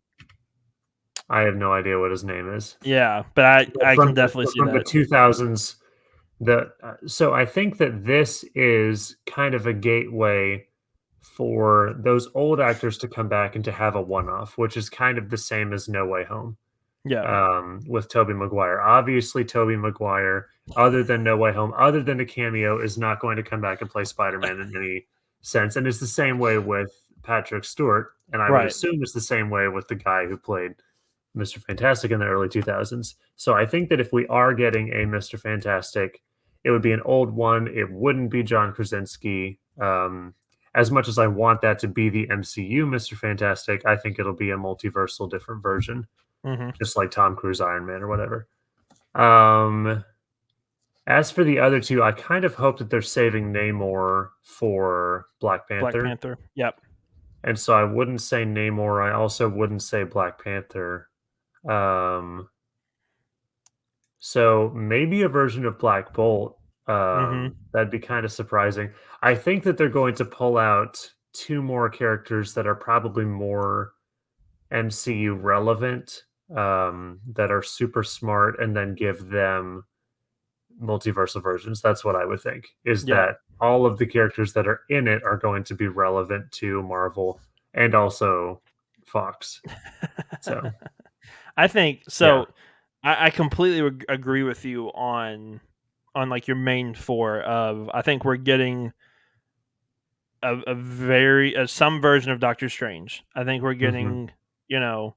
I have no idea what his name is. yeah, but I can From definitely see the that. 2000s. So I think that this is kind of a gateway for those old actors to come back and to have a one-off, which is kind of the same as No Way Home Yeah. with Toby Maguire. Obviously, Toby Maguire, other than No Way Home, other than a cameo, is not going to come back and play Spider-Man in any sense. And it's the same way with Patrick Stewart, and I would Right. assume it's the same way with the guy who played Mr. Fantastic in the early 2000s. So I think that if we are getting a Mr. Fantastic, it would be an old one. It wouldn't be John Krasinski. As much as I want that to be the MCU Mr. Fantastic, I think it'll be a multiversal different version, Hmm. just like Tom Cruise Iron Man or whatever. Um, as for the other two, I kind of hope that they're saving Namor for Black Black Panther. Panther. Yep. And so I wouldn't say Namor. I also wouldn't say Black Panther. Um, so maybe a version of Black Bolt. Hmm. That'd be kind of surprising. I think that they're going to pull out 2 more characters that are probably more MCU relevant, that are super smart, and then give them multiversal versions. That's what I would think. Is Yeah. that all of the characters that are in it are going to be relevant to Marvel and also Fox. So I think yeah. so. I completely agree with you on like your main 4 of I think we're getting a very some version of Doctor Strange. I think we're Hmm. getting, you know,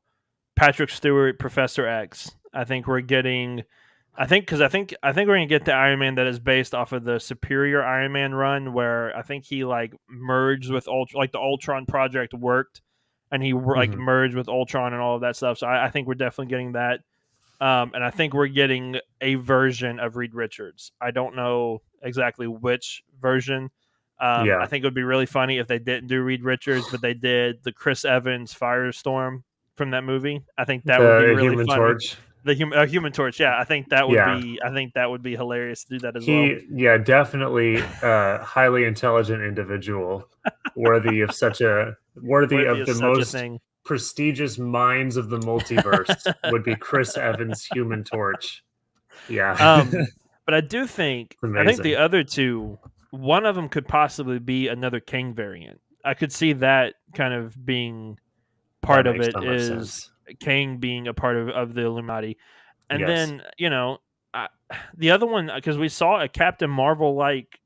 Patrick Stewart, Professor X. I think we're getting. I think we're gonna get the Iron Man that is based off of the Superior Iron Man run, where I think he like merged with Ultron, like the Ultron project worked, and he like Hmm. merged with Ultron and all of that stuff. So I think we're definitely getting that. And I think we're getting a version of Reed Richards. I don't know exactly which version. I Yeah, think it would be really funny if they didn't do Reed Richards, but they did the Chris Evans Firestorm from that movie. I think that would be the really Human funny. Torch. The Human Torch, yeah. I think that would Yeah, be. I think that would be hilarious to do that as well. yeah, definitely a highly intelligent individual, worthy Worthy of of the such a most thing. prestigious minds of the multiverse would be Chris Evans, Human Torch. Yeah, um, but I do think. I think the amazing. other two. One of them could possibly be another King variant. I could see that kind of being That part of makes it so much is sense. Kang being a part of the Illuminati. And Yes. then, I, the other one, because we saw a Captain Marvel like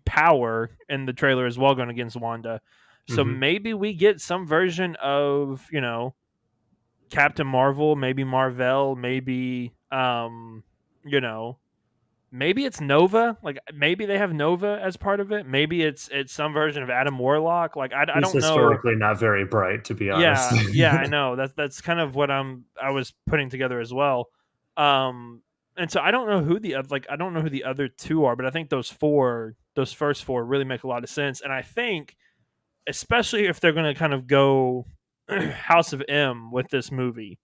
power in the trailer as well going against Wanda. So Hmm. maybe we get some version of, Captain Marvel, maybe Marvel, maybe, you know, maybe it's Nova. Like maybe they have Nova as part of it. Maybe it's some version of Adam Warlock. Like I He's don't know. historically not very bright, to be honest. Yeah, I know. That's kind of what I was putting together as well. Um, and so I don't know who I don't know who the other two are, but I think those first four really make a lot of sense. And I think, especially if they're going to kind of go House of M with this movie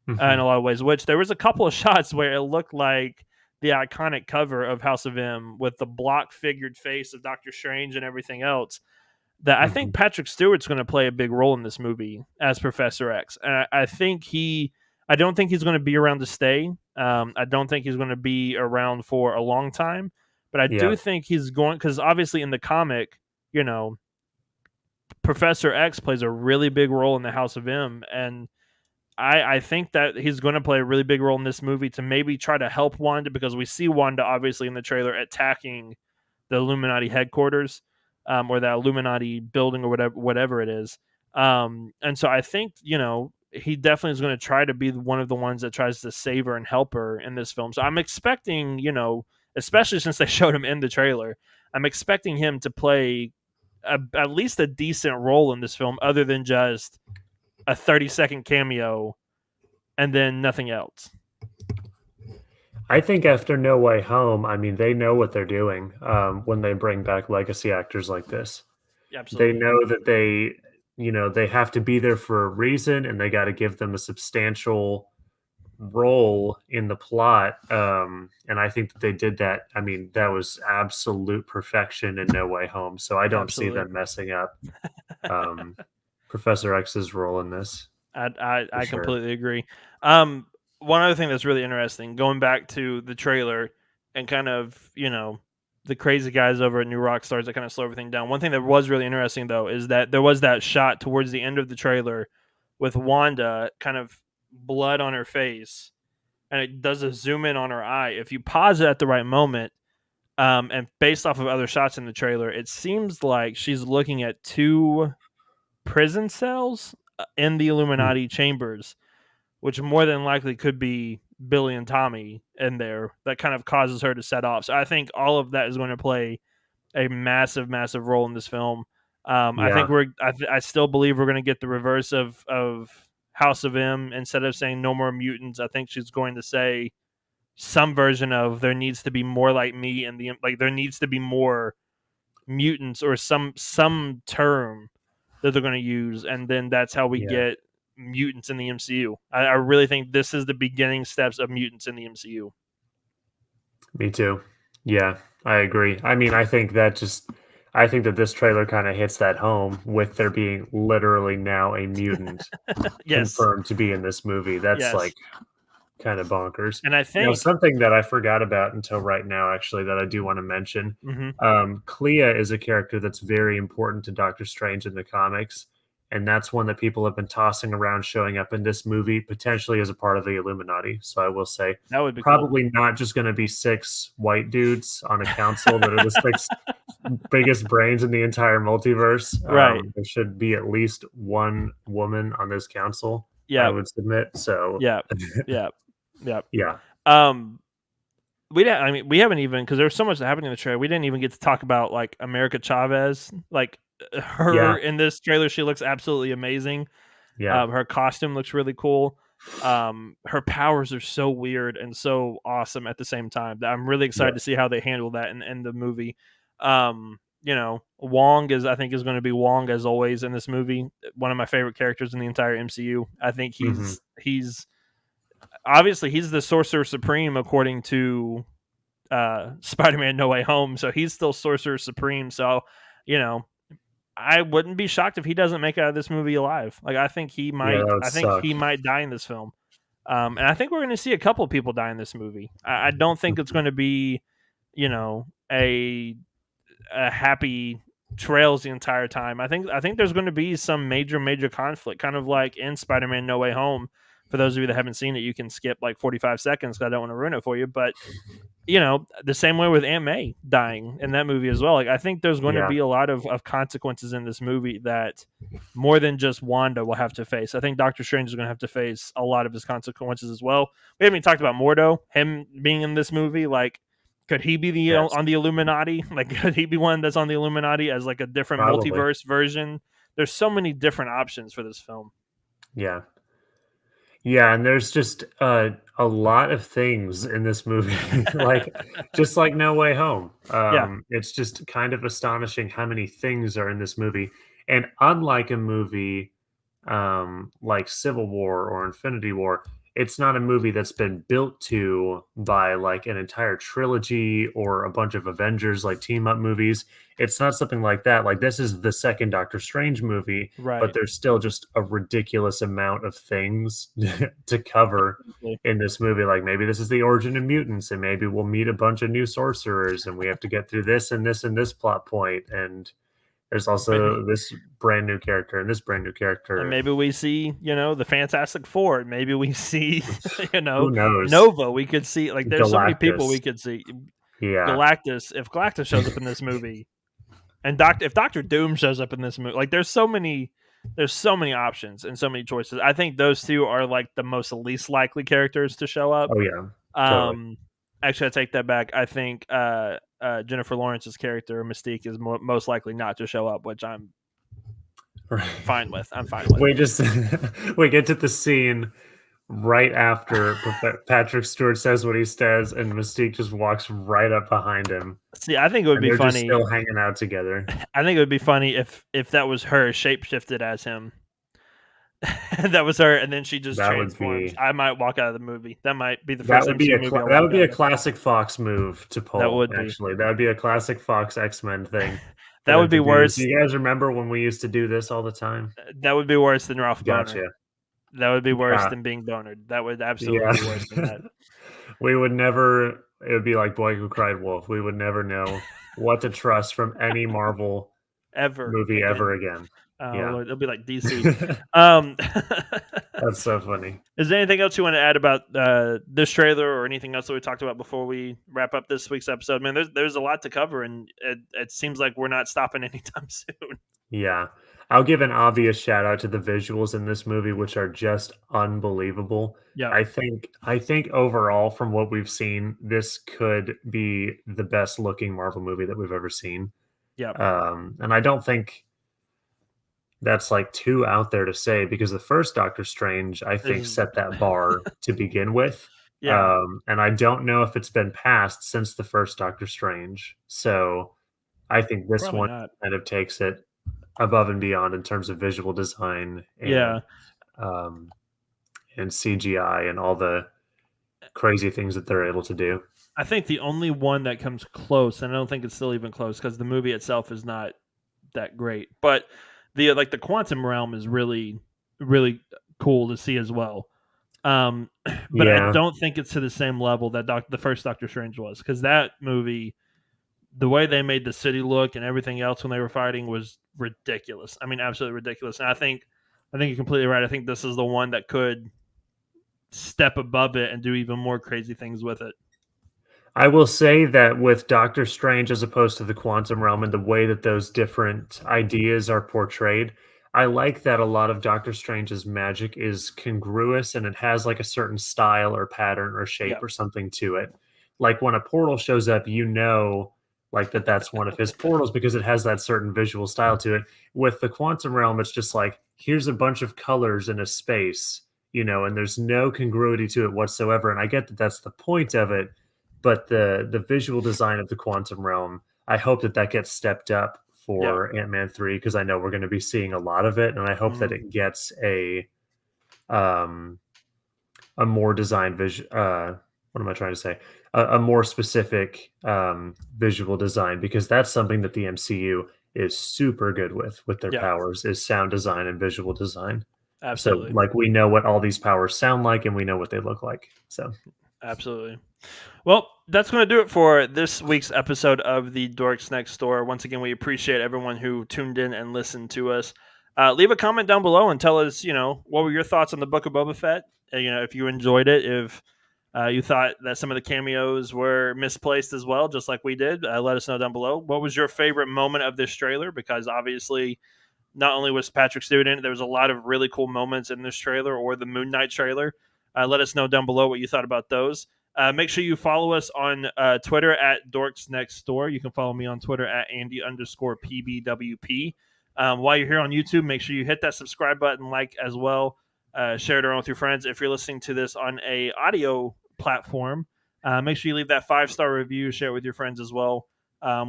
in a Hmm. lot of ways, which there was a couple of shots where it looked like the iconic cover of House of M with the block figured face of Doctor Strange and everything else, that I Hmm. think Patrick Stewart's going to play a big role in this movie as Professor X, and I think I don't think he's going to be around to stay. I don't think he's going to be around for a long time, but I do Yeah, think he's going, because obviously in the comic, you know, Professor X plays a really big role in the House of M, and I think that he's going to play a really big role in this movie to maybe try to help Wanda, because we see Wanda obviously in the trailer attacking the Illuminati headquarters, or that Illuminati building, or whatever it is. And so I think, he definitely is going to try to be one of the ones that tries to save her and help her in this film. So I'm expecting, especially since they showed him in the trailer, I'm expecting him to play at least a decent role in this film, other than just a 30-second cameo and then nothing else. I think after No Way Home, I mean, they know what they're doing when they bring back legacy actors like this. They Absolutely. know that they have to be there for a reason, and they got to give them a substantial role in the plot. And I think that they did that. I mean, that was absolute perfection in No Way Home. So I don't see Absolutely. them messing up um, Professor X's role in this for I sure. completely agree. Um, One other thing that's really interesting, going back to the trailer and kind of, the crazy guys over at New Rockstars that kind of slow everything down. One thing that was really interesting though is that there was that shot towards the end of the trailer with Wanda kind of blood on her face, and it does a zoom in on her eye. If you pause it at the right moment, and based off of other shots in the trailer, it seems like she's looking at two prison cells in the Mm. Illuminati chambers, which more than likely could be Billy and Tommy in there. That kind of causes her to set off. So I think all of that is going to play a massive, massive role in this film. I think Yeah, I still believe we're going to get the reverse of House of M. Instead of saying no more mutants, I think she's going to say some version of there needs to be more like me, and there needs to be more mutants, or some term that they're going to use, and then that's how we yeah, get mutants in the MCU. I really think this is the beginning steps of mutants in the MCU. me too. Yeah, I agree. I mean, I think that this trailer kind of hits that home with there being literally now a mutant Yes, confirmed to be in this movie. That's yes, like kind of bonkers. and I Now, think. something that I forgot about until right now, actually, that I do want to mention. Mhm. Clea is a character that's very important to Doctor Strange in the comics, and that's one that people have been tossing around showing up in this movie, potentially as a part of the Illuminati. So I will say, That would be cool. probably not just going to be six white dudes on a council that are the six biggest brains in the entire multiverse. Right. There should be at least one woman on this council. I Yep. would submit. So Yep. Yep. Yep. yeah, Um, we didn't. I mean, we haven't even because there's so much that happened in the trailer. We didn't even get to talk about like America Chavez. Like yeah, her in this trailer, she looks absolutely amazing. yeah, Her costume looks really cool. Her powers are so weird and so awesome at the same time that I'm really excited to yes, see how they handle that in the movie. Wong I think is going to be Wong as always in this movie. One of my favorite characters in the entire MCU. I think hmm he's obviously he's the Sorcerer Supreme according to Spider-Man No Way Home, so he's still Sorcerer Supreme. So, you know, I wouldn't be shocked if he doesn't make it out of this movie alive. Like I think he yeah. might. That would I think suck. he might die in this film. And I think we're going to see a couple of people die in this movie. I don't think it's going to be, you know, a happy trails the entire time. I think there's going to be some major conflict, kind of like in Spider-Man No Way Home. For those of you that haven't seen it, you can skip like 45 seconds because I don't want to ruin it for you. But the same way with Aunt May dying in that movie as well. Like I think there's going to Yeah, be a lot of consequences in this movie that more than just Wanda will have to face. I think Doctor Strange is going to have to face a lot of his consequences as well. We haven't even talked about Mordo, him being in this movie. Like, could he be yes, on the Illuminati? Like, could he be one that's on the Illuminati as like a different probably. multiverse version? There's so many different options for this film. Yeah. Yeah, and there's just a lot of things in this movie, like just like No Way Home. Yeah, It's just kind of astonishing how many things are in this movie. And unlike a movie like Civil War or Infinity War, it's not a movie that's been built to by like an entire trilogy or a bunch of Avengers like team up movies. It's not something like that. Like this is the second Doctor Strange movie, but right. there's still just a ridiculous amount of things to cover in this movie. Like maybe this is the origin of mutants, and maybe we'll meet a bunch of new sorcerers, and we have to get through this and this and this plot point, and there's also this brand new character and this brand new And character. maybe we see, the Fantastic Four. Maybe we see, Who knows? Nova. We could see like there's so many people we Galactus. could see. Yeah. Galactus. If Galactus shows up in this movie, and if Doctor Doom shows up in this movie, like there's so many options and so many choices. I think those two are like the most least likely characters to show up. Oh, yeah. Totally. Um, Actually, I take that back. I think Jennifer Lawrence's character Mystique is most likely not to show up, which I'm fine with. I'm fine with. We just we get to the scene right after Patrick Stewart says what he says, and Mystique just walks right up behind him, See, I think it would and be they're just funny. still hanging out together. I think it would be funny if that was her shapeshifted as him. That was her, and then she just That would transforms. be I might walk out of the movie. That might be the first MCU movie I that walk would be out a of. classic Fox move to That pull, would be. actually. That would be a classic Fox X-Men thing for That them would to be do. Do worse. you guys remember when we used to do this all the time? That would be worse than Ralph Boner. Gotcha. That would be worse Yeah. than being bonered. That would Yeah. absolutely be worse than that. We would never it would be like Boy Who Cried Wolf. We would never know what to trust from any Marvel Ever movie again. ever again. Oh Yeah. Lord, it'll be like DC. Um, That's so funny. is there anything else you want to add about this trailer or anything else that we talked about before we wrap up this week's episode? Man, there's a lot to cover, and it seems like we're not stopping anytime soon. Yeah. I'll give an obvious shout out to the visuals in this movie, which are just unbelievable. Yeah, I think overall, from what we've seen, this could be the best looking Marvel movie that we've ever seen. yeah, And I don't think that's like too out there to say because the first Doctor Strange, I think, is set that bar to begin with. yeah, And I don't know if it's been passed since the first Doctor Strange. So I think this probably one not. kind of takes it above and beyond in terms of visual design Yeah, um, and CGI and all the crazy things that they're able to do. I think the only one that comes close, and I don't think it's still even close because the movie itself is not that great, but the quantum realm is really cool to see as well. But I Yeah, don't think it's to the same level that the first Doctor Strange was because that movie, the way they made the city look and everything else when they were fighting was ridiculous. I mean, absolutely ridiculous. And I think you're completely right. I think this is the one that could step above it and do even more crazy things with it. I will say that with Doctor Strange as opposed to the quantum realm and the way that those different ideas are portrayed, I like that a lot of Doctor Strange's magic is congruous and it has like a certain style or pattern or shape Yeah, or something to it. Like when a portal shows up, you know, like that's one of his portals because it has that certain visual style to it. With the quantum realm, it's just like here's a bunch of colors in a space, you know, and there's no congruity to it whatsoever. And I get that that's the point of it, but the visual design of the quantum realm, I hope that that gets stepped up yeah, for Ant-Man 3 because I know we're going to be seeing a lot of it, and I hope that mhm, it gets um a more designed vision. What am I trying to say? A more specific visual design because that's something that the MCU is super good with their yeah, powers is sound design and visual design. So absolutely, like we know what all these powers sound like and we know what they look like. So absolutely. Well, that's going to do it for this week's episode of the Dorks Next Door. Once again, we appreciate everyone who tuned in and listened to us. Leave a comment down below and tell us, what were your thoughts on the Book of Boba Fett? If you enjoyed it, if you thought that some of the cameos were misplaced as well, just like we did, let us know down below. What was your favorite moment of this trailer? Because obviously, not only was Patrick Stewart in it, there was a lot of really cool moments in this trailer or the Moon Knight trailer. Let us know down below what you thought about those. Make sure you follow us on Twitter at Dorks Next Door. You can follow me on Twitter at Andy_PBWP. While you're here on YouTube, make sure you hit that subscribe button, like as well. Share it around with your friends. If you're listening to this on a audio platform, make sure you leave that 5-star review. Share it with your friends as well.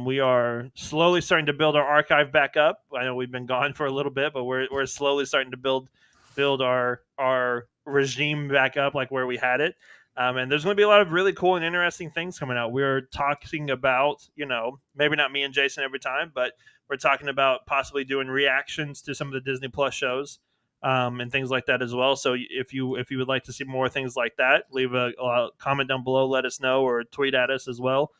We are slowly starting to build our archive back up. I know we've been gone for a little bit, but we're slowly starting to build our regime back up, like where we had it. And there's going to be a lot of really cool and interesting things coming out. We're talking about, maybe not me and Jason every time, but we're talking about possibly doing reactions to some of the Disney Plus shows, and things like that as well. So if you would like to see more things like that, leave a comment down below, let us know, or tweet at us as well.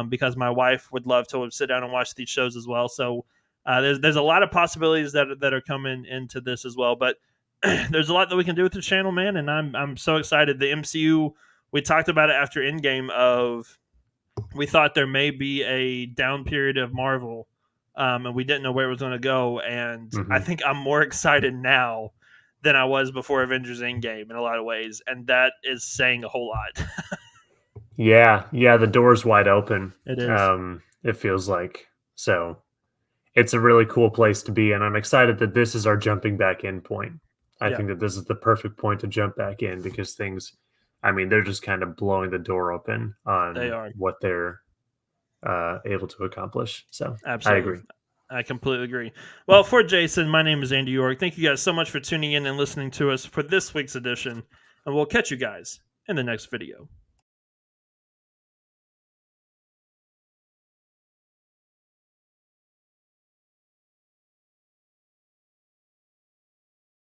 Because my wife would love to sit down and watch these shows as well. So there's a lot of possibilities that are coming into this as well. But there's a lot that we can do with the channel, man, and I'm so excited. The MCU, we talked about it after Endgame. We thought there may be a down period of Marvel, and we didn't know where it was going to go. And I mhm. think I'm more excited now than I was before Avengers Endgame in a lot of ways, and that is saying a whole lot. Yeah, yeah, the door's wide open. It is. It feels like. So it's a really cool place to be, and I'm excited that this is our jumping back in point. I Yeah, think that this is the perfect point to jump back in because things, I mean, they're just kind of blowing the door open they on are. what they're able to accomplish. So I Absolutely. agree. I completely agree. Well, for Jason, my name is Andy York. Thank you guys so much for tuning in and listening to us for this week's edition, and we'll catch you guys in the next video.